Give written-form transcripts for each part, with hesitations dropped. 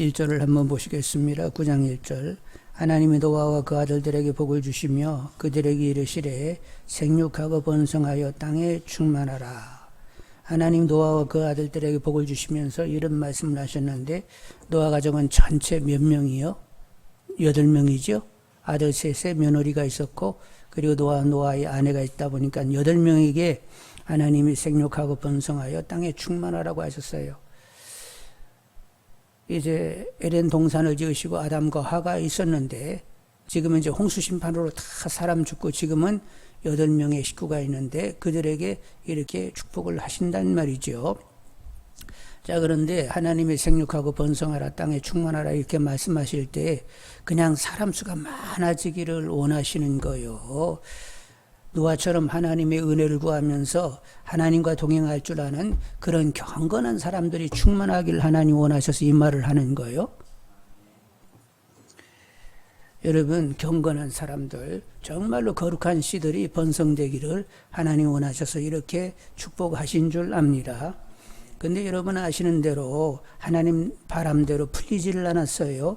1절을 한번 보시겠습니다. 9장 1절. 하나님이 노아와 그 아들들에게 복을 주시며 그들에게 이르시되 생육하고 번성하여 땅에 충만하라. 하나님 노아와 그 아들들에게 복을 주시면서 이런 말씀을 하셨는데, 노아 가정은 전체 몇 명이요? 8명이죠. 아들 셋에 며느리가 있었고, 그리고 노아의 아내가 있다 보니까 8명에게 하나님이 생육하고 번성하여 땅에 충만하라고 하셨어요. 이제 에덴 동산을 지으시고 아담과 하가 있었는데, 지금은 이제 홍수 심판으로 다 사람 죽고 지금은 8명의 식구가 있는데 그들에게 이렇게 축복을 하신단 말이죠. 자, 그런데 하나님이 생육하고 번성하라, 땅에 충만하라 이렇게 말씀하실 때 그냥 사람 수가 많아지기를 원하시는 거예요. 노아처럼 하나님의 은혜를 구하면서 하나님과 동행할 줄 아는 그런 경건한 사람들이 충만하기를 하나님 원하셔서 이 말을 하는 거예요. 여러분, 경건한 사람들, 정말로 거룩한 씨들이 번성되기를 하나님 원하셔서 이렇게 축복하신 줄 압니다. 근데 여러분 아시는 대로 하나님 바람대로 풀리지를 않았어요.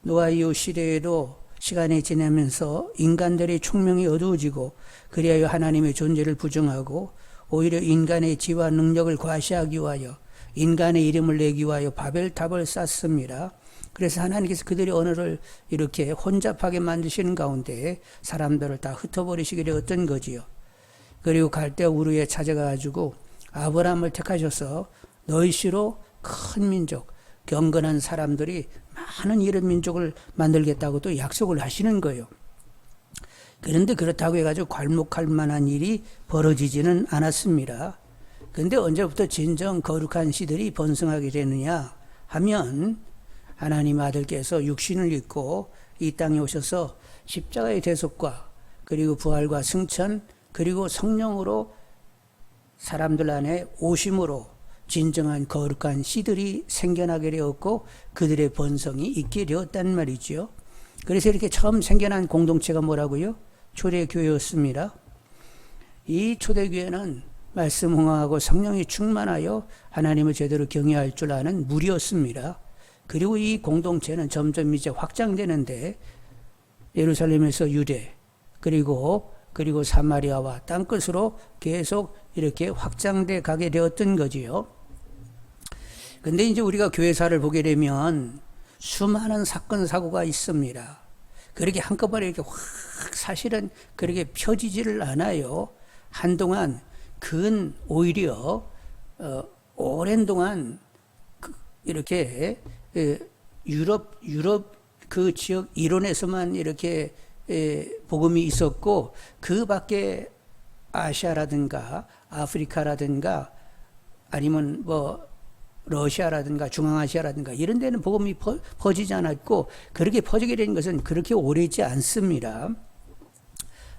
노아 이후 시대에도 시간이 지나면서 인간들의 총명이 어두워지고, 그리하여 하나님의 존재를 부정하고 오히려 인간의 지와 능력을 과시하기 위하여 인간의 이름을 내기 위하여 바벨탑을 쌓습니다. 그래서 하나님께서 그들의 언어를 이렇게 혼잡하게 만드시는 가운데 사람들을 다 흩어버리시게 되었던 거지요. 그리고 갈대 우르에 찾아가가지고 아브라함을 택하셔서 너희시로 큰 민족, 경건한 사람들이 많은 이런 민족을 만들겠다고 또 약속을 하시는 거예요. 그런데 그렇다고 해가지고 괄목할 만한 일이 벌어지지는 않았습니다. 그런데 언제부터 진정 거룩한 씨들이 번성하게 되느냐 하면, 하나님 아들께서 육신을 입고 이 땅에 오셔서 십자가의 대속과 그리고 부활과 승천 그리고 성령으로 사람들 안에 오심으로 진정한 거룩한 씨들이 생겨나게 되었고 그들의 번성이 있게 되었단 말이죠. 그래서 이렇게 처음 생겨난 공동체가 뭐라고요? 초대교회였습니다. 이 초대교회는 말씀 흥황하고 성령이 충만하여 하나님을 제대로 경외할 줄 아는 무리였습니다. 그리고 이 공동체는 점점 이제 확장되는데 예루살렘에서 유대 그리고 사마리아와 땅끝으로 계속 이렇게 확장돼 가게 되었던 거지요. 근데 이제 우리가 교회사를 보게 되면 수많은 사건 사고가 있습니다. 그렇게 한꺼번에 이렇게 확 사실은 그렇게 펴지지를 않아요. 한동안 오히려 오랜 동안 이렇게 유럽 그 지역 이론에서만 이렇게 복음이 있었고, 그 밖에 아시아라든가 아프리카라든가 아니면 뭐 러시아라든가 중앙아시아라든가 이런 데는 복음이 퍼지지 않았고, 그렇게 퍼지게 된 것은 그렇게 오래지 않습니다.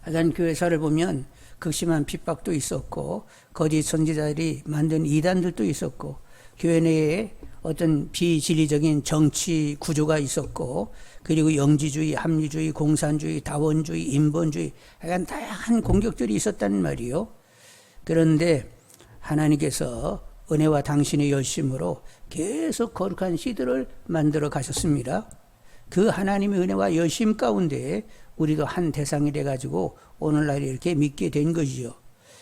하여간 교회사를 보면 극심한 핍박도 있었고 거짓 선지자들이 만든 이단들도 있었고, 교회 내에 어떤 비진리적인 정치 구조가 있었고, 그리고 영지주의, 합리주의, 공산주의, 다원주의, 인본주의, 약간 다양한 공격들이 있었단 말이에요. 그런데 하나님께서 은혜와 당신의 열심으로 계속 거룩한 씨들을 만들어 가셨습니다. 그 하나님의 은혜와 열심 가운데 우리도 한 대상이 돼가지고 오늘날 이렇게 믿게 된 것이죠.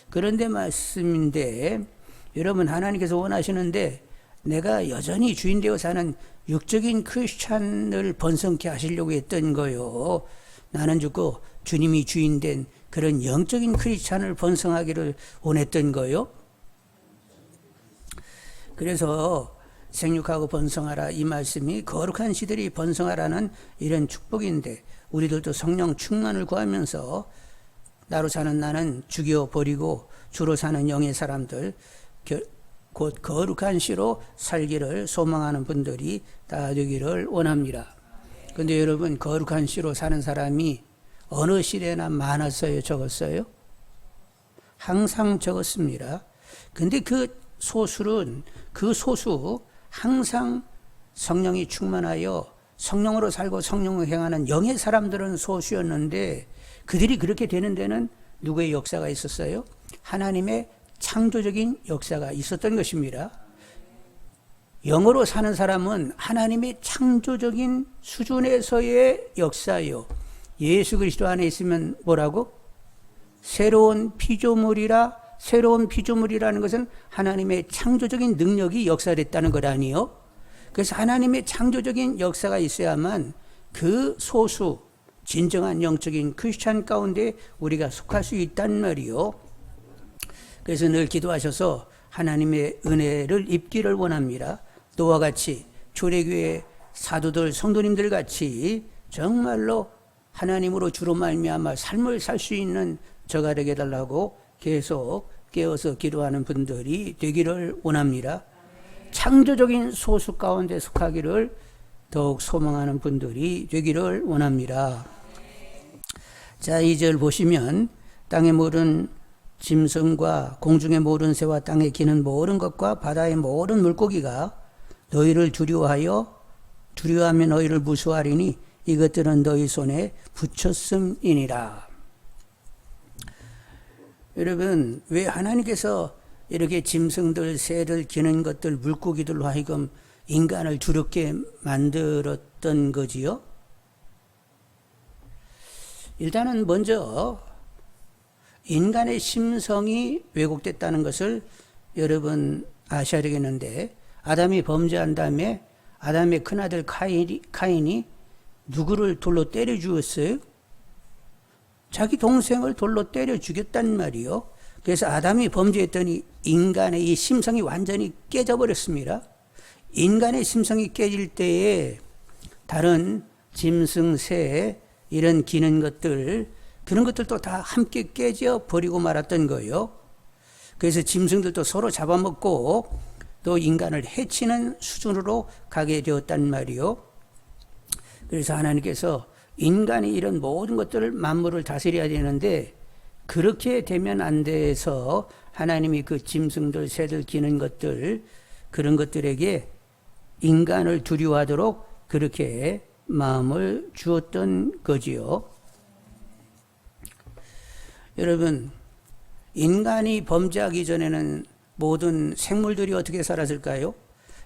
그런데 말씀인데, 여러분 하나님께서 원하시는데 내가 여전히 주인 되어 사는 육적인 크리스찬을 번성케 하시려고 했던 거요. 나는 죽고 주님이 주인 된 그런 영적인 크리스찬을 번성하기를 원했던 거요. 그래서 생육하고 번성하라 이 말씀이 거룩한 씨들이 번성하라는 이런 축복인데, 우리들도 성령 충만을 구하면서 나로 사는 나는 죽여버리고 주로 사는 영의 사람들, 곧 거룩한 씨로 살기를 소망하는 분들이 다 되기를 원합니다. 그런데 여러분, 거룩한 씨로 사는 사람이 어느 시대나 많았어요, 적었어요? 항상 적었습니다. 근데 그 소수 항상 성령이 충만하여 성령으로 살고 성령을 행하는 영의 사람들은 소수였는데, 그들이 그렇게 되는 데는 누구의 역사가 있었어요? 하나님의 창조적인 역사가 있었던 것입니다. 영으로 사는 사람은 하나님의 창조적인 수준에서의 역사요. 예수 그리스도 안에 있으면 뭐라고? 새로운 피조물이라. 새로운 피조물이라는 것은 하나님의 창조적인 능력이 역사됐다는 것 아니요? 그래서 하나님의 창조적인 역사가 있어야만 그 소수 진정한 영적인 크리스찬 가운데 우리가 속할 수 있단 말이요. 그래서 늘 기도하셔서 하나님의 은혜를 입기를 원합니다. 너와 같이 초대교회 사도들 성도님들 같이 정말로 하나님으로 주로 말미암아 삶을 살 수 있는 저가 되게 달라고 계속 깨어서 기도하는 분들이 되기를 원합니다. 창조적인 소수 가운데 속하기를 더욱 소망하는 분들이 되기를 원합니다. 자, 2절 보시면 땅에 모든 짐승과 공중의 모든 새와 땅에 기는 모든 것과 바다의 모든 물고기가 너희를 두려워하며 너희를 무수하리니 이것들은 너희 손에 붙였음이니라. 여러분, 왜 하나님께서 이렇게 짐승들, 새들, 기는 것들, 물고기들로 하여금 인간을 두렵게 만들었던 거지요? 일단은 먼저 인간의 심성이 왜곡됐다는 것을 여러분 아셔야 되겠는데, 아담이 범죄한 다음에 아담의 큰아들 카인이 누구를 돌로 때려 죽였어요? 자기 동생을 돌로 때려 죽였단 말이요. 그래서 아담이 범죄했더니 인간의 이 심성이 완전히 깨져버렸습니다. 인간의 심성이 깨질 때에 다른 짐승, 새, 이런 기는 것들, 그런 것들도 다 함께 깨져 버리고 말았던 거예요. 그래서 짐승들도 서로 잡아먹고 또 인간을 해치는 수준으로 가게 되었단 말이요. 그래서 하나님께서 인간이 이런 모든 것들을 만물을 다스려야 되는데 그렇게 되면 안 돼서 하나님이 그 짐승들, 새들, 기는 것들, 그런 것들에게 인간을 두려워하도록 그렇게 마음을 주었던 거지요. 여러분, 인간이 범죄하기 전에는 모든 생물들이 어떻게 살았을까요?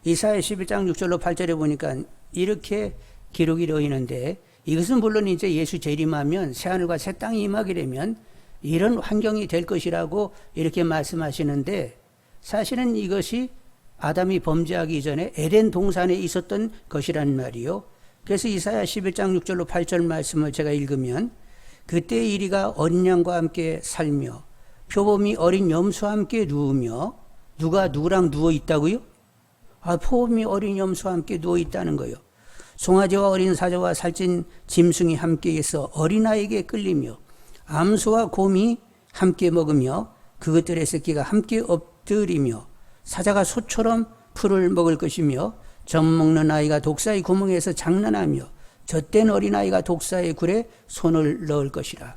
이사야 11장 6절로 8절에 보니까 이렇게 기록이 되어 있는데, 이것은 물론 이제 예수 재림하면 새하늘과 새 땅이 임하게 되면 이런 환경이 될 것이라고 이렇게 말씀하시는데, 사실은 이것이 아담이 범죄하기 전에 에덴 동산에 있었던 것이란 말이요. 그래서 이사야 11장 6절로 8절 말씀을 제가 읽으면, 그때 이리가 어린 양과 함께 살며 표범이 어린 염소와 함께 누우며, 누가 누구랑 누워 있다고요? 포범이 어린 염소와 함께 누워 있다는 거예요. 송아지와 어린 사자와 살찐 짐승이 함께 있어 어린아이에게 끌리며 암소와 곰이 함께 먹으며 그것들의 새끼가 함께 엎드리며 사자가 소처럼 풀을 먹을 것이며 젖 먹는 아이가 독사의 구멍에서 장난하며 젖된 어린아이가 독사의 굴에 손을 넣을 것이라.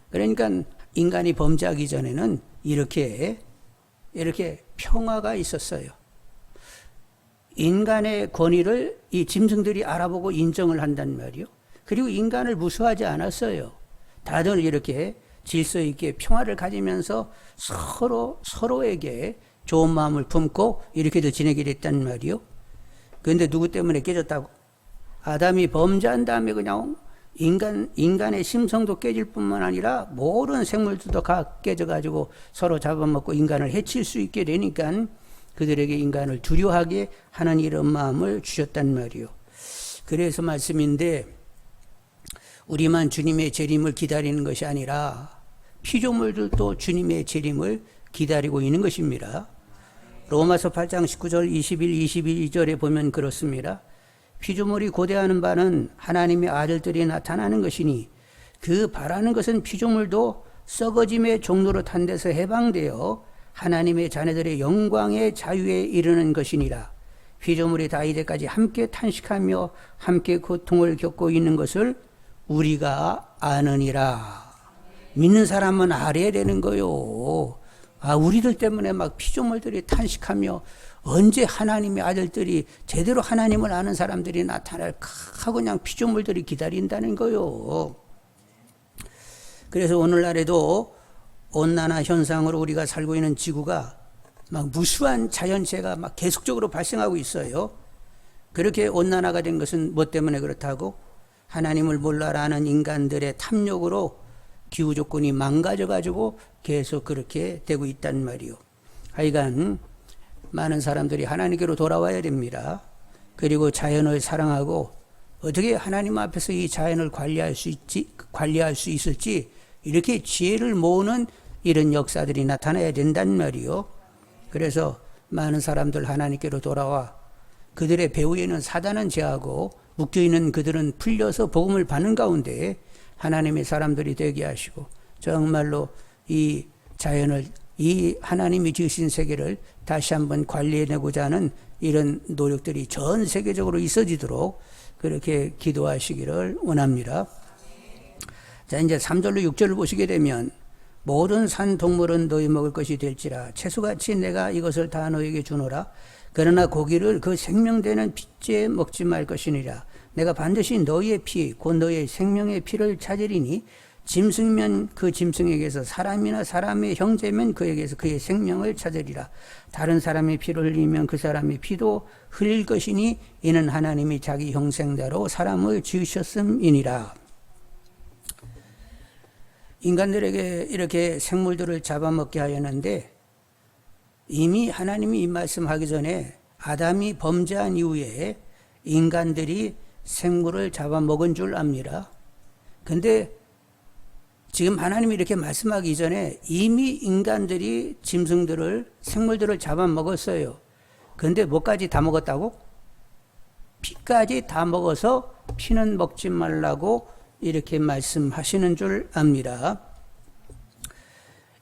그러니까 인간이 범죄하기 전에는 이렇게 평화가 있었어요. 인간의 권위를 이 짐승들이 알아보고 인정을 한단 말이요. 그리고 인간을 무수하지 않았어요. 다들 이렇게 질서 있게 평화를 가지면서 서로에게 좋은 마음을 품고 이렇게도 지내게 됐단 말이요. 그런데 누구 때문에 깨졌다고? 아담이 범죄한 다음에 그냥 인간의 심성도 깨질 뿐만 아니라 모든 생물들도 다 깨져가지고 서로 잡아먹고 인간을 해칠 수 있게 되니까 그들에게 인간을 두려워하게 하는 이런 마음을 주셨단 말이요. 그래서 말씀인데, 우리만 주님의 재림을 기다리는 것이 아니라 피조물들도 주님의 재림을 기다리고 있는 것입니다. 로마서 8장 19절 21, 22절에 보면 그렇습니다. 피조물이 고대하는 바는 하나님의 아들들이 나타나는 것이니 그 바라는 것은 피조물도 썩어짐의 종로로 탄 데서 해방되어 하나님의 자녀들의 영광의 자유에 이르는 것이니라. 피조물이 다 이제까지 함께 탄식하며 함께 고통을 겪고 있는 것을 우리가 아느니라. 믿는 사람은 알아야 되는 거요. 우리들 때문에 막 피조물들이 탄식하며 언제 하나님의 아들들이 제대로 하나님을 아는 사람들이 나타날까 하고 그냥 피조물들이 기다린다는 거요. 그래서 오늘날에도 온난화 현상으로 우리가 살고 있는 지구가 막 무수한 자연재해가 막 계속적으로 발생하고 있어요. 그렇게 온난화가 된 것은 뭐 때문에 그렇다고? 하나님을 몰라라는 인간들의 탐욕으로 기후 조건이 망가져가지고 계속 그렇게 되고 있단 말이요. 하여간 많은 사람들이 하나님께로 돌아와야 됩니다. 그리고 자연을 사랑하고 어떻게 하나님 앞에서 이 자연을 관리할 수 있을지 이렇게 지혜를 모으는 이런 역사들이 나타나야 된단 말이요. 그래서 많은 사람들 하나님께로 돌아와 그들의 배후에는 사단은 제하고 묶여있는 그들은 풀려서 복음을 받는 가운데 하나님의 사람들이 되게 하시고 정말로 이 자연을 이 하나님이 지으신 세계를 다시 한번 관리해내고자 하는 이런 노력들이 전 세계적으로 있어지도록 그렇게 기도하시기를 원합니다. 자, 이제 3절로 6절을 보시게 되면 모든 산 동물은 너희 먹을 것이 될지라 채소같이 내가 이것을 다 너희에게 주노라. 그러나 고기를 그 생명되는 피째 먹지 말 것이니라. 내가 반드시 너희의 피 곧 너희의 생명의 피를 찾으리니 짐승면 그 짐승에게서 사람이나 사람의 형제면 그에게서 그의 생명을 찾으리라. 다른 사람의 피를 흘리면 그 사람의 피도 흘릴 것이니 이는 하나님이 자기 형상대로 사람을 지으셨음이니라. 인간들에게 이렇게 생물들을 잡아먹게 하였는데 이미 하나님이 이 말씀하기 전에 아담이 범죄한 이후에 인간들이 생물을 잡아먹은 줄 압니다. 근데 지금 하나님이 이렇게 말씀하기 전에 이미 인간들이 짐승들을 생물들을 잡아먹었어요. 근데 뭐까지 다 먹었다고? 피까지 다 먹어서 피는 먹지 말라고 이렇게 말씀하시는 줄 압니다.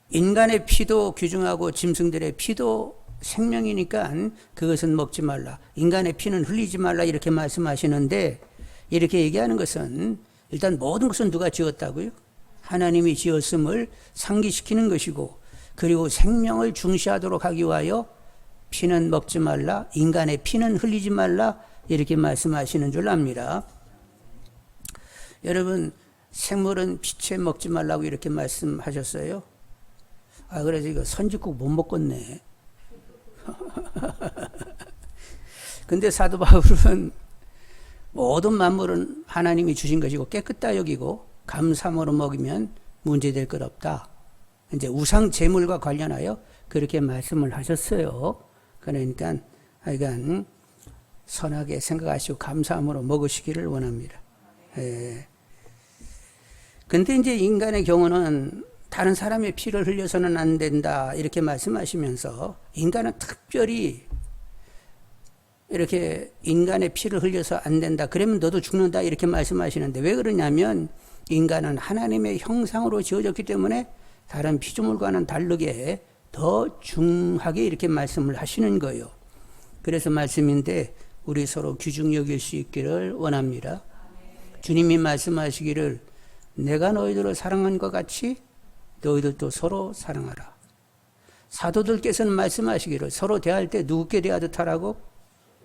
인간의 피도 귀중하고 짐승들의 피도 생명이니까 그것은 먹지 말라. 인간의 피는 흘리지 말라 이렇게 말씀하시는데 이렇게 얘기하는 것은 일단 모든 것은 누가 지었다고요? 하나님이 지었음을 상기시키는 것이고 그리고 생명을 중시하도록 하기 위하여 피는 먹지 말라. 인간의 피는 흘리지 말라 이렇게 말씀하시는 줄 압니다. 여러분 생물은 피채 먹지 말라고 이렇게 말씀하셨어요. 그래서 이거 선짓국 못 먹겠네. 근데 사도 바울은 모든 만물은 하나님이 주신 것이고 깨끗다 여기고 감사함으로 먹으면 문제될 것 없다. 이제 우상 제물과 관련하여 그렇게 말씀을 하셨어요. 그러니까 하여간 선하게 생각하시고 감사함으로 먹으시기를 원합니다. 근데 이제 인간의 경우는 다른 사람의 피를 흘려서는 안 된다 이렇게 말씀하시면서 인간은 특별히 이렇게 인간의 피를 흘려서 안 된다 그러면 너도 죽는다 이렇게 말씀하시는데 왜 그러냐면 인간은 하나님의 형상으로 지어졌기 때문에 다른 피조물과는 다르게 더 중하게 이렇게 말씀을 하시는 거예요. 그래서 말씀인데 우리 서로 귀중히 여길 수 있기를 원합니다. 주님이 말씀하시기를 내가 너희들을 사랑한 것 같이 너희들도 서로 사랑하라. 사도들께서는 말씀하시기를 서로 대할 때 누구께 대하듯 하라고?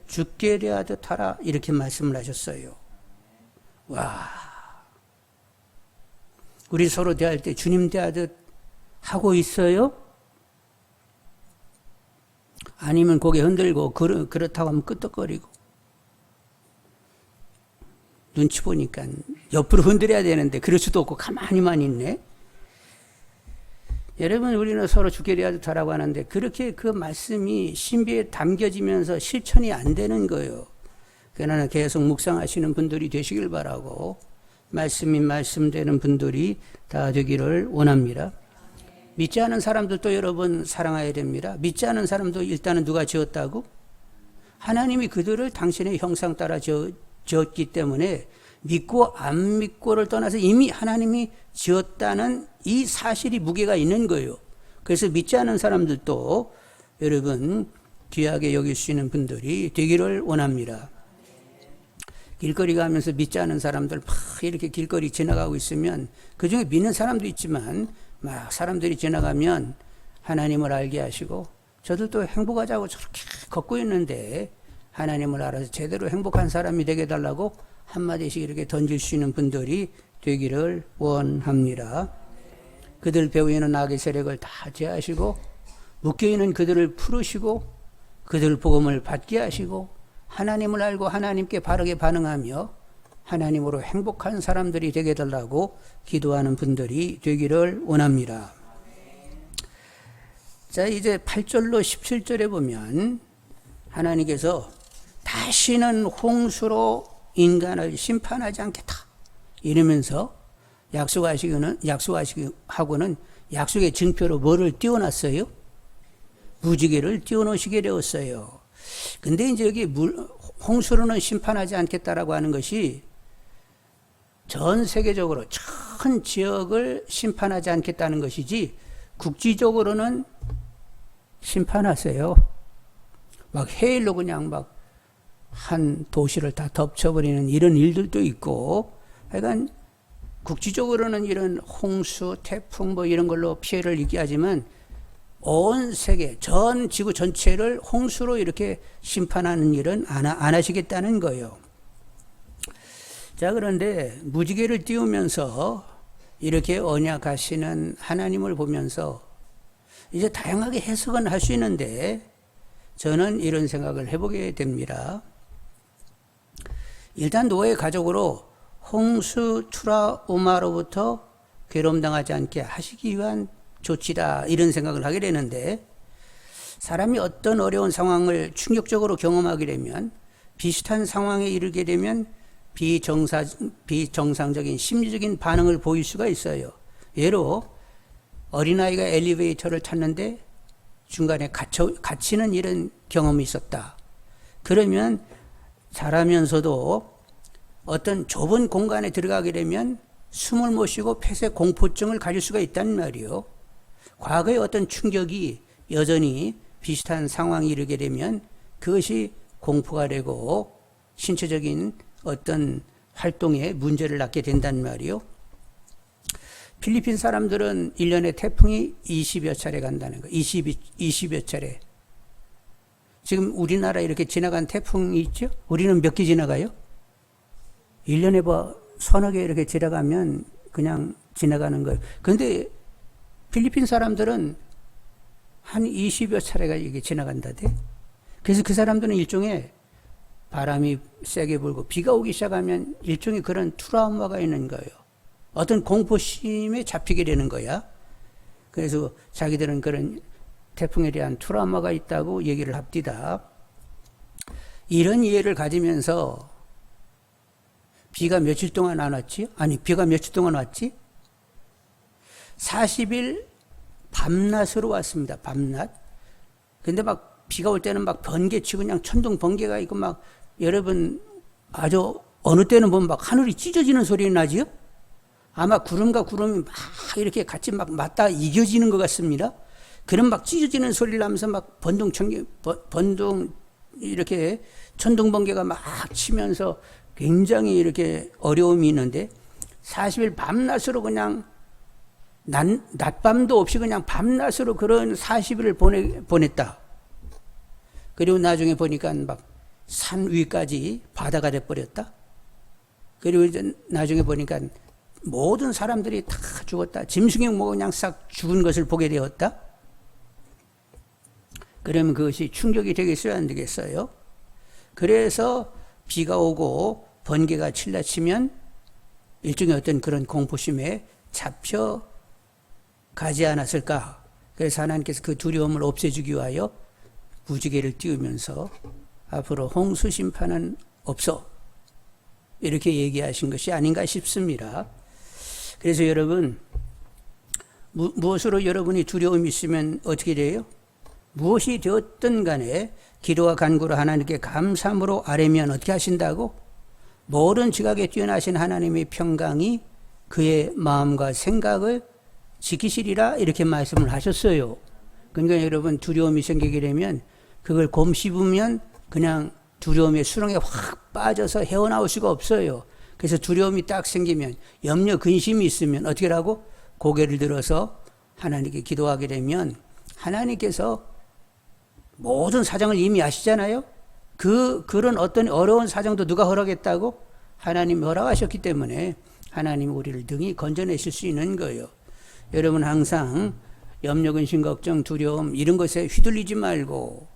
주께 대하듯 하라 이렇게 말씀을 하셨어요. 와, 우리 서로 대할 때 주님 대하듯 하고 있어요? 아니면 고개 흔들고 그렇다고 하면 끄떡거리고 눈치 보니까 옆으로 흔들어야 되는데 그럴 수도 없고 가만히만 있네. 여러분 우리는 서로 주께 대하듯 하라고 하는데 그렇게 그 말씀이 신비에 담겨지면서 실천이 안 되는 거예요. 그러나 계속 묵상하시는 분들이 되시길 바라고 말씀이 말씀되는 분들이 다 되기를 원합니다. 믿지 않은 사람들도 여러분 사랑해야 됩니다. 믿지 않은 사람도 일단은 누가 지었다고? 하나님이 그들을 당신의 형상 따라 지었기 때문에 믿고 안 믿고를 떠나서 이미 하나님이 지었다는 이 사실이 무게가 있는 거예요. 그래서 믿지 않은 사람들도 여러분 귀하게 여길 수 있는 분들이 되기를 원합니다. 길거리 가면서 믿지 않은 사람들 막 이렇게 길거리 지나가고 있으면 그중에 믿는 사람도 있지만 막 사람들이 지나가면 하나님을 알게 하시고 저들도 행복하자고 저렇게 걷고 있는데 하나님을 알아서 제대로 행복한 사람이 되게 해달라고 한마디씩 이렇게 던질 수 있는 분들이 되기를 원합니다. 그들 배후에는 악의 세력을 다 제하시고 묶여있는 그들을 풀으시고 그들 복음을 받게 하시고 하나님을 알고 하나님께 바르게 반응하며 하나님으로 행복한 사람들이 되게 해달라고 기도하는 분들이 되기를 원합니다. 자, 이제 8절로 17절에 보면 하나님께서 다시는 홍수로 인간을 심판하지 않겠다 이러면서 약속하시고는 약속의 증표로 뭐를 띄워놨어요? 무지개를 띄워놓으시게 되었어요. 근데 이제 여기 홍수로는 심판하지 않겠다라고 하는 것이 전 세계적으로 전 지역을 심판하지 않겠다는 것이지 국지적으로는 심판하세요. 막 해일로 그냥 막 한 도시를 다 덮쳐버리는 이런 일들도 있고, 하여간 국지적으로는 이런 홍수, 태풍 뭐 이런 걸로 피해를 입게 하지만 온 세계, 전 지구 전체를 홍수로 이렇게 심판하는 일은 안 하시겠다는 거예요. 자, 그런데 무지개를 띄우면서 이렇게 언약하시는 하나님을 보면서 이제 다양하게 해석은 할 수 있는데 저는 이런 생각을 해보게 됩니다. 일단 노아의 가족으로 홍수 트라우마로부터 괴로움당하지 않게 하시기 위한 조치다 이런 생각을 하게 되는데, 사람이 어떤 어려운 상황을 충격적으로 경험하게 되면 비슷한 상황에 이르게 되면 비정상적인 심리적인 반응을 보일 수가 있어요. 예로 어린아이가 엘리베이터를 탔는데 중간에 갇히는 이런 경험이 있었다. 그러면 잘하면서도 어떤 좁은 공간에 들어가게 되면 숨을 못 쉬고 폐쇄 공포증을 가질 수가 있단 말이에요. 과거의 어떤 충격이 여전히 비슷한 상황이 이르게 되면 그것이 공포가 되고 신체적인 어떤 활동에 문제를 낳게 된단 말이에요. 필리핀 사람들은 1년에 태풍이 20여 차례 간다는 거예요. 20여 차례. 지금 우리나라 이렇게 지나간 태풍이 있죠? 우리는 몇 개 지나가요? 1년에 서너 개 이렇게 지나가면 그냥 지나가는 거예요. 그런데 필리핀 사람들은 한 20여 차례가 이게 지나간다대. 그래서 그 사람들은 일종의 바람이 세게 불고 비가 오기 시작하면 일종의 그런 트라우마가 있는 거예요. 어떤 공포심에 잡히게 되는 거야. 그래서 자기들은 그런 태풍에 대한 트라우마가 있다고 얘기를 합디다. 이런 이해를 가지면서 비가 며칠 동안 안 왔지? 아니, 비가 며칠 동안 왔지? 40일 밤낮으로 왔습니다. 밤낮. 근데 막 비가 올 때는 막 번개치고 그냥 천둥 번개가 있고 막 여러분 아주 어느 때는 보면 막 하늘이 찢어지는 소리 나지요? 아마 구름과 구름이 막 이렇게 같이 막 맞다 이겨지는 것 같습니다. 그런 막 찢어지는 소리를 하면서 막 번둥 이렇게 천둥 번개가 막 치면서 굉장히 이렇게 어려움이 있는데 40일 밤낮으로 그냥 낮밤도 없이 그냥 밤낮으로 그런 40일을 보냈다. 그리고 나중에 보니까 막 산 위까지 바다가 돼버렸다. 그리고 이제 나중에 보니까 모든 사람들이 다 죽었다. 짐승이 뭐 그냥 싹 죽은 것을 보게 되었다. 그러면 그것이 충격이 되겠어요, 안 되겠어요? 그래서 비가 오고 번개가 칠라치면 일종의 어떤 그런 공포심에 잡혀 가지 않았을까. 그래서 하나님께서 그 두려움을 없애주기 위하여 무지개를 띄우면서 앞으로 홍수 심판은 없어, 이렇게 얘기하신 것이 아닌가 싶습니다. 그래서 여러분, 무엇으로 여러분이 두려움이 있으면 어떻게 돼요? 무엇이 되었든 간에 기도와 간구로 하나님께 감사함으로 아뢰면 어떻게 하신다고? 모든 지각에 뛰어나신 하나님의 평강이 그의 마음과 생각을 지키시리라, 이렇게 말씀을 하셨어요. 그러니까 여러분, 두려움이 생기게 되면 그걸 곰씹으면 그냥 두려움의 수렁에 확 빠져서 헤어나올 수가 없어요. 그래서 두려움이 딱 생기면, 염려, 근심이 있으면 어떻게 하라고? 고개를 들어서 하나님께 기도하게 되면 하나님께서 모든 사정을 이미 아시잖아요. 그런 어떤 어려운 사정도 누가 허락했다고? 하나님이 허락하셨기 때문에 하나님 우리를 능히 건져내실 수 있는 거예요. 여러분, 항상 염려, 근심, 걱정, 두려움 이런 것에 휘둘리지 말고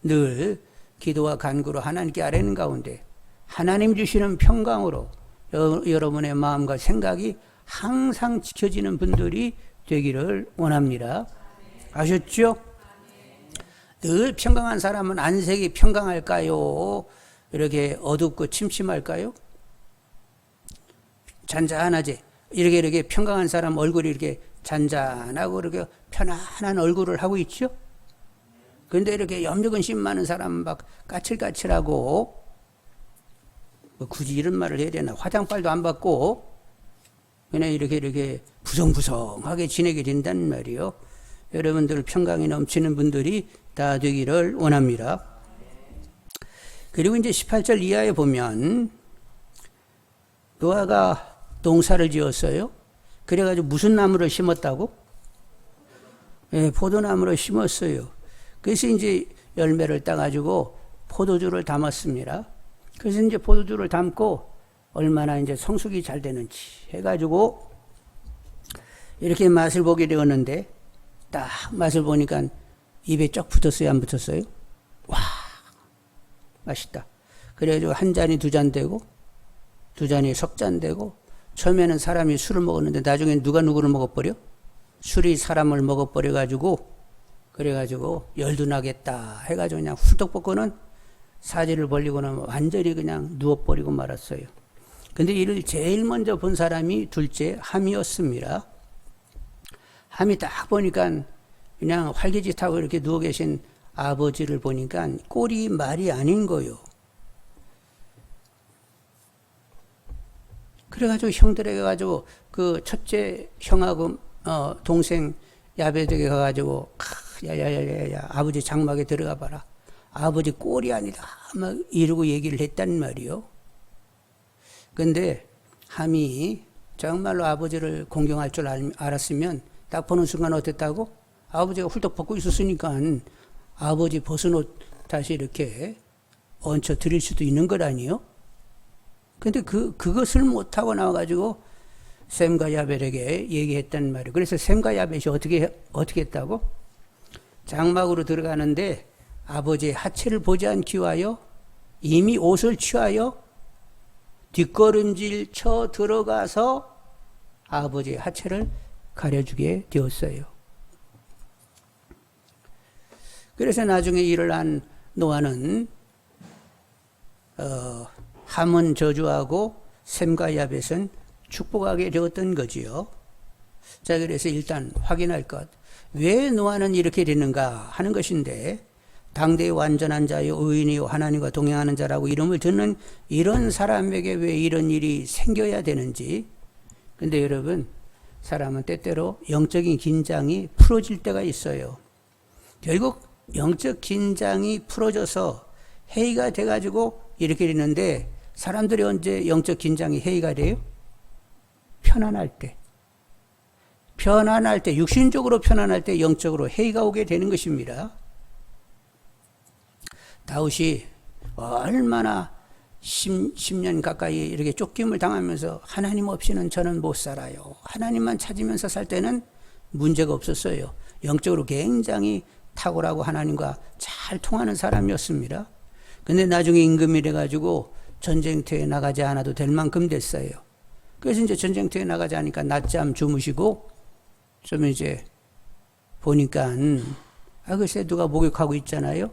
늘 기도와 간구로 하나님께 아뢰는 가운데 하나님 주시는 평강으로 여러분의 마음과 생각이 항상 지켜지는 분들이 되기를 원합니다. 아셨죠? 늘 평강한 사람은 안색이 평강할까요? 이렇게 어둡고 침침할까요? 잔잔하지. 이렇게 평강한 사람 얼굴이 이렇게 잔잔하고 이렇게 편안한 얼굴을 하고 있죠? 그런데 이렇게 염려 근심 많은 사람 막 까칠까칠하고 뭐 굳이 이런 말을 해야 되나? 화장빨도 안 받고 그냥 이렇게 부성부성하게 지내게 된다는 말이요. 여러분들 평강이 넘치는 분들이 다 되기를 원합니다. 그리고 이제 18절 이하에 보면 노아가 농사를 지었어요. 그래가지고 무슨 나무를 심었다고? 예, 포도나무를 심었어요. 그래서 이제 열매를 따가지고 포도주를 담았습니다. 그래서 이제 포도주를 담고 얼마나 이제 성숙이 잘 되는지 해가지고 이렇게 맛을 보게 되었는데 딱 맛을 보니까 입에 쩍 붙었어요? 안 붙었어요? 와, 맛있다. 그래가지고 한 잔이 두 잔 되고 두 잔이 석 잔 되고 처음에는 사람이 술을 먹었는데 나중에 누가 누구를 먹어버려? 술이 사람을 먹어버려가지고 그래가지고 열도 나겠다 해가지고 그냥 훌떡 벗고는 사지를 벌리고는 완전히 그냥 누워버리고 말았어요. 근데 이를 제일 먼저 본 사람이 둘째 함이었습니다. 함이 딱 보니까 그냥 활기짓하고 이렇게 누워 계신 아버지를 보니까 꼴이 말이 아닌 거요. 그래가지고 형들에게 가지고 그 첫째 형하고 동생 야베드에게 가가지고 야야야야 아버지 장막에 들어가 봐라. 아버지 꼴이 아니다 막 이러고 얘기를 했단 말이요. 근데 함이 정말로 아버지를 공경할 줄 알았으면 딱 보는 순간 어땠다고? 아버지가 훌떡 벗고 있었으니까 아버지 벗은 옷 다시 이렇게 얹혀 드릴 수도 있는 것 아니에요? 근데 그것을 못하고 나와가지고 셈과 야벨에게 얘기했단 말이에요. 그래서 셈과 야벨이 어떻게 했다고? 장막으로 들어가는데 아버지의 하체를 보지 않기 위하여 이미 옷을 취하여 뒷걸음질 쳐 들어가서 아버지의 하체를 가려주게 되었어요. 그래서 나중에 일을 한 노아는 함은 저주하고 셈과 야벳은 축복하게 되었던 거지요. 자, 그래서 일단 확인할 것. 왜 노아는 이렇게 됐는가 하는 것인데 당대의 완전한 자요 의인이요 하나님과 동행하는 자라고 이름을 듣는 이런 사람에게 왜 이런 일이 생겨야 되는지. 근데 여러분 사람은 때때로 영적인 긴장이 풀어질 때가 있어요. 결국 영적 긴장이 풀어져서 해이가 돼가지고 이렇게 되는데 사람들이 언제 영적 긴장이 해이가 돼요? 편안할 때. 편안할 때, 육신적으로 편안할 때 영적으로 해이가 오게 되는 것입니다. 다윗이 얼마나 10년 가까이 이렇게 쫓김을 당하면서 하나님 없이는 저는 못 살아요. 하나님만 찾으면서 살 때는 문제가 없었어요. 영적으로 굉장히 탁월하고 하나님과 잘 통하는 사람이었습니다. 근데 나중에 임금이 돼가지고 전쟁터에 나가지 않아도 될 만큼 됐어요. 그래서 이제 전쟁터에 나가지 않으니까 낮잠 주무시고 좀 이제 보니까 글쎄 누가 목욕하고 있잖아요.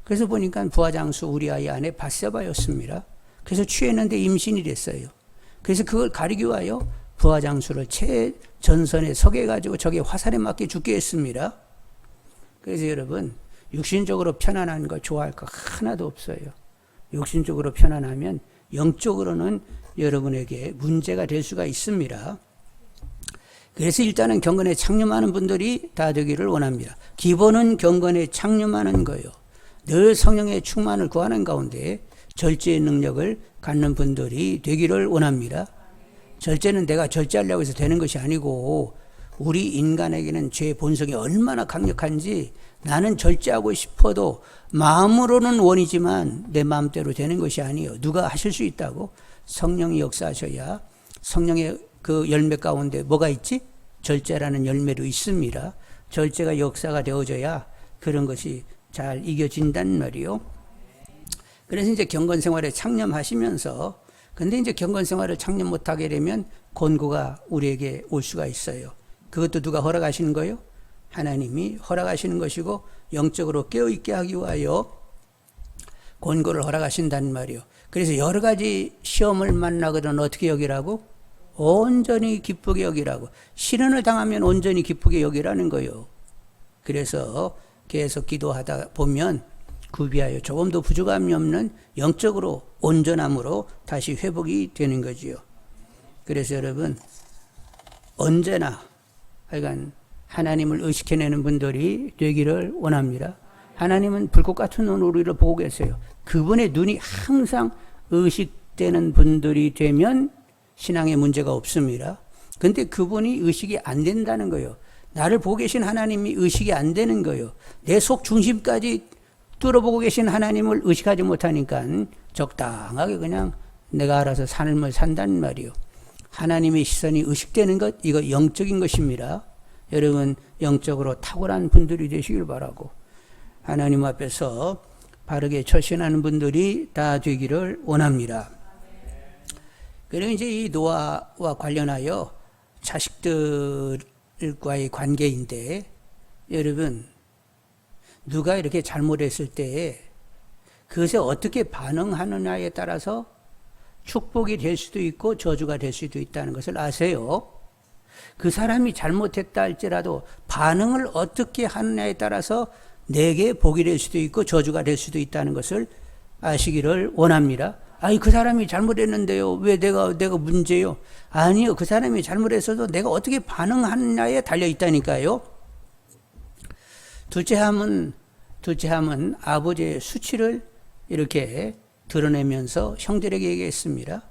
그래서 보니까 부하장수 우리아의 아내 밧세바였습니다. 그래서 취했는데 임신이 됐어요. 그래서 그걸 가리기 위하여 부하장수를 최전선에 서게 가지고 저게 화살에 맞게 죽게 했습니다. 그래서 여러분 육신적으로 편안한 거 좋아할 거 하나도 없어요. 육신적으로 편안하면 영적으로는 여러분에게 문제가 될 수가 있습니다. 그래서 일단은 경건에 창념하는 분들이 다 되기를 원합니다. 기본은 경건에 창념하는 거예요. 늘 성령의 충만을 구하는 가운데 절제의 능력을 갖는 분들이 되기를 원합니다. 절제는 내가 절제하려고 해서 되는 것이 아니고 우리 인간에게는 죄의 본성이 얼마나 강력한지 나는 절제하고 싶어도 마음으로는 원이지만 내 마음대로 되는 것이 아니에요. 누가 하실 수 있다고? 성령이 역사하셔야 성령의 그 열매 가운데 뭐가 있지? 절제라는 열매도 있습니다. 절제가 역사가 되어져야 그런 것이 잘 이겨진단 말이요. 그래서 이제 경건 생활에 창념하시면서, 근데 이제 경건 생활을 창념 못하게 되면 곤고가 우리에게 올 수가 있어요. 그것도 누가 허락하시는 거예요? 하나님이 허락하시는 것이고, 영적으로 깨어있게 하기 위하여 곤고를 허락하신단 말이요. 그래서 여러 가지 시험을 만나거든 어떻게 여기라고? 온전히 기쁘게 여기라고. 시련을 당하면 온전히 기쁘게 여기라는 거예요. 그래서 계속 기도하다 보면 구비하여 조금도 부족함이 없는 영적으로 온전함으로 다시 회복이 되는 거지요. 그래서 여러분 언제나 하여간 하나님을 의식해내는 분들이 되기를 원합니다. 하나님은 불꽃 같은 눈으로 우리를 보고 계세요. 그분의 눈이 항상 의식되는 분들이 되면 신앙에 문제가 없습니다. 근데 그분이 의식이 안 된다는 거예요. 나를 보고 계신 하나님이 의식이 안 되는 거예요. 내 속 중심까지 뚫어보고 계신 하나님을 의식하지 못하니까 적당하게 그냥 내가 알아서 삶을 산단 말이요. 하나님의 시선이 의식되는 것, 이거 영적인 것입니다. 여러분 영적으로 탁월한 분들이 되시길 바라고, 하나님 앞에서 바르게 처신하는 분들이 다 되기를 원합니다. 그리고 이제 이 노아와 관련하여 자식들과의 관계인데, 여러분 누가 이렇게 잘못했을 때 그것에 어떻게 반응하느냐에 따라서 축복이 될 수도 있고 저주가 될 수도 있다는 것을 아세요? 그 사람이 잘못했다 할지라도 반응을 어떻게 하느냐에 따라서 내게 복이 될 수도 있고 저주가 될 수도 있다는 것을 아시기를 원합니다. 아니 그 사람이 잘못했는데요, 왜 내가 문제요? 아니요, 그 사람이 잘못했어도 내가 어떻게 반응하느냐에 달려 있다니까요. 둘째 함은 아버지의 수치를 이렇게 드러내면서 형들에게 얘기했습니다.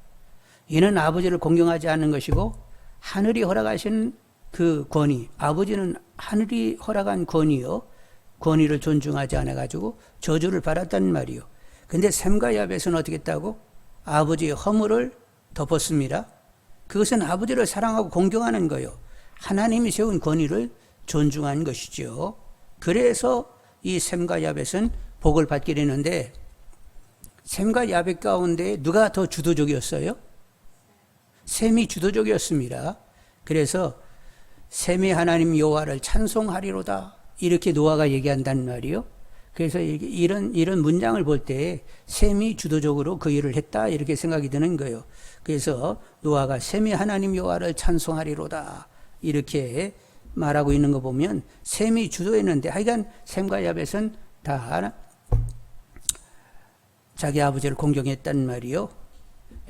이는 아버지를 공경하지 않는 것이고 하늘이 허락하신 그 권위, 아버지는 하늘이 허락한 권위요, 권위를 존중하지 않아가지고 저주를 받았단 말이요. 근데 셈과 야벳은 어떻게 했다고? 아버지의 허물을 덮었습니다. 그것은 아버지를 사랑하고 공경하는 거예요. 하나님이 세운 권위를 존중한 것이죠. 그래서 이 셈과 야벳은 복을 받게 되는데, 셈과 야벳 가운데 누가 더 주도적이었어요? 셈이 주도적이었습니다. 그래서 셈이 하나님 여호와를 찬송하리로다, 이렇게 노아가 얘기한단 말이요. 그래서 이런 문장을 볼 때 셈이 주도적으로 그 일을 했다, 이렇게 생각이 드는 거예요. 그래서 노아가 셈이 하나님 여호와를 찬송하리로다 이렇게 말하고 있는 거 보면 셈이 주도했는데, 하여간 셈과 야벳은 다 자기 아버지를 공경했단 말이요.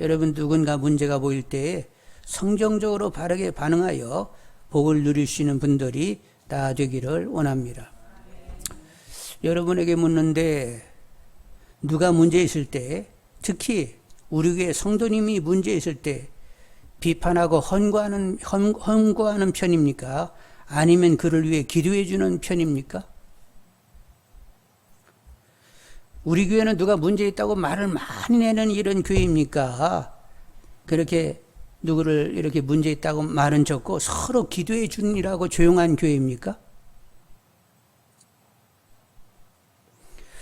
여러분 누군가 문제가 보일 때 성경적으로 바르게 반응하여 복을 누릴 수 있는 분들이 다 되기를 원합니다. 여러분에게 묻는데, 누가 문제 있을 때, 특히 우리 교회 성도님이 문제 있을 때 비판하고 헌고하는 편입니까? 아니면 그를 위해 기도해 주는 편입니까? 우리 교회는 누가 문제 있다고 말을 많이 내는 이런 교회입니까? 그렇게 누구를 이렇게 문제 있다고 말은 적고 서로 기도해 주니라고 조용한 교회입니까?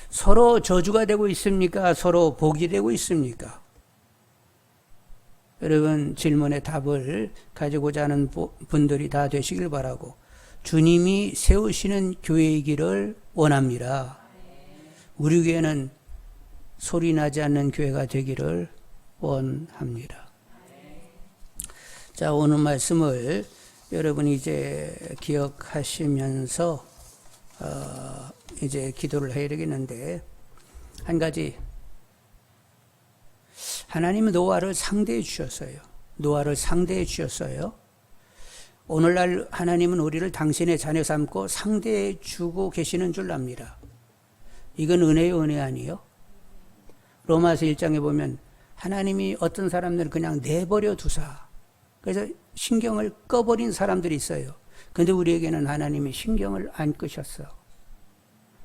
서로 저주가 되고 있습니까? 서로 복이 되고 있습니까? 여러분 질문의 답을 가지고자 하는 분들이 다 되시길 바라고, 주님이 세우시는 교회이기를 원합니다. 우리 교회는 소리 나지 않는 교회가 되기를 원합니다. 자, 오늘 말씀을 여러분이 이제 기억하시면서 이제 기도를 해야 되겠는데, 한 가지, 하나님은 노아를 상대해 주셨어요. 노아를 상대해 주셨어요. 오늘날 하나님은 우리를 당신의 자녀 삼고 상대해 주고 계시는 줄 압니다. 이건 은혜요, 은혜 아니에요? 로마서 1장에 보면 하나님이 어떤 사람들은 그냥 내버려 두사, 그래서 신경을 꺼버린 사람들이 있어요. 근데 우리에게는 하나님이 신경을 안 끄셨어.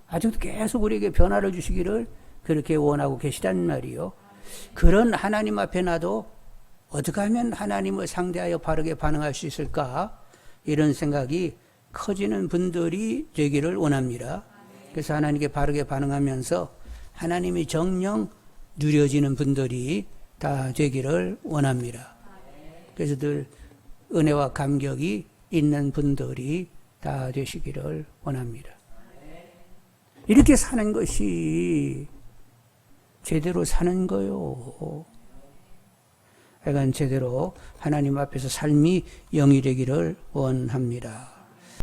아직도 계속 우리에게 변화를 주시기를 그렇게 원하고 계시단 말이요. 그런 하나님 앞에 나도 어떻게 하면 하나님을 상대하여 바르게 반응할 수 있을까? 이런 생각이 커지는 분들이 되기를 원합니다. 그래서 하나님께 바르게 반응하면서 하나님이 정령 누려지는 분들이 다 되기를 원합니다. 그래서 늘 은혜와 감격이 있는 분들이 다 되시기를 원합니다. 이렇게 사는 것이 제대로 사는 거요. 약간 제대로 하나님 앞에서 삶이 영이 되기를 원합니다.